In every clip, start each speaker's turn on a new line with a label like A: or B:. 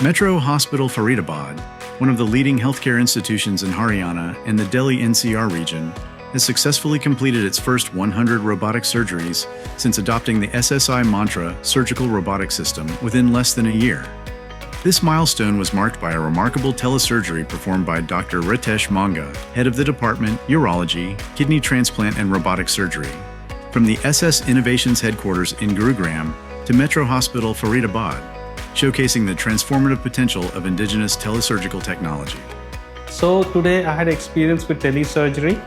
A: Metro Hospital Faridabad, one of the leading healthcare institutions in Haryana and the Delhi NCR region, has successfully completed its first 100 robotic surgeries since adopting the SSI Mantra surgical robotic system within less than a year. This milestone was marked by a remarkable telesurgery performed by Dr. Ritesh Monga, head of the department, Urology, Kidney Transplant and Robotic Surgery. From the SS Innovations headquarters in Gurugram to Metro Hospital Faridabad, showcasing the transformative potential of indigenous telesurgical technology.
B: So today I had experience with telesurgery.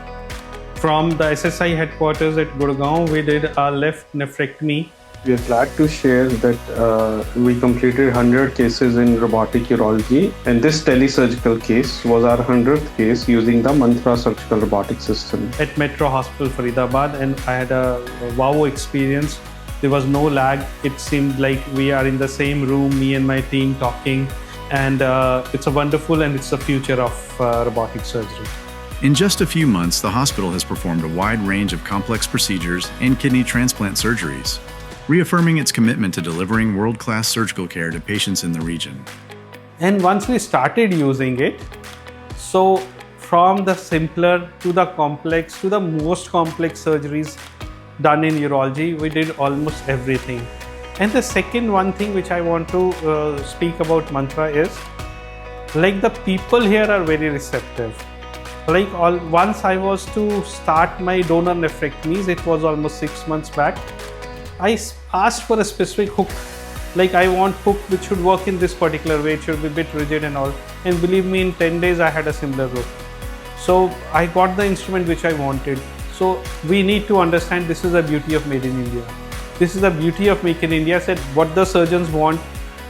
B: From the SSI headquarters at Gurugram, we did a left nephrectomy.
C: We are glad to share that we completed 100 cases in robotic urology, and this telesurgical case was our 100th case using the Mantra surgical robotic system.
B: At Metro Hospital Faridabad, and I had a wow experience. There was no lag. It seemed like we are in the same room, me and my team talking, and it's a wonderful and it's the future of robotic surgery.
A: In just a few months, the hospital has performed a wide range of complex procedures and kidney transplant surgeries, reaffirming its commitment to delivering world-class surgical care to patients in the region.
B: And once we started using it, so from the simpler to the complex to the most complex surgeries done in urology, we did almost everything. And the second one thing which I want to speak about Mantra is, like, the people here are very receptive. Like, once I was to start my donor nephrectomies, it was almost 6 months back. I asked for a specific hook, like I want hook which should work in this particular way, it should be a bit rigid and all. And believe me, in 10 days I had a similar hook. So I got the instrument which I wanted. So we need to understand this is the beauty of Made in India. This is the beauty of Make in India, said what the surgeons want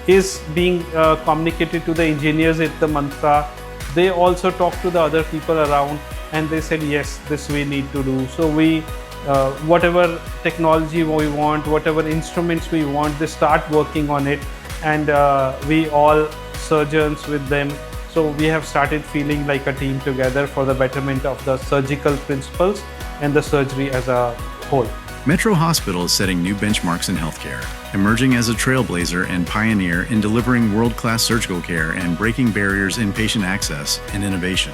B: is being communicated to the engineers at the Mantra. They also talk to the other people around and they said, yes, this we need to do. So we whatever technology we want, whatever instruments we want, they start working on it, and we all surgeons with them. So we have started feeling like a team together for the betterment of the surgical principles and the surgery as a whole.
A: Metro Hospital is setting new benchmarks in healthcare, emerging as a trailblazer and pioneer in delivering world-class surgical care and breaking barriers in patient access and innovation.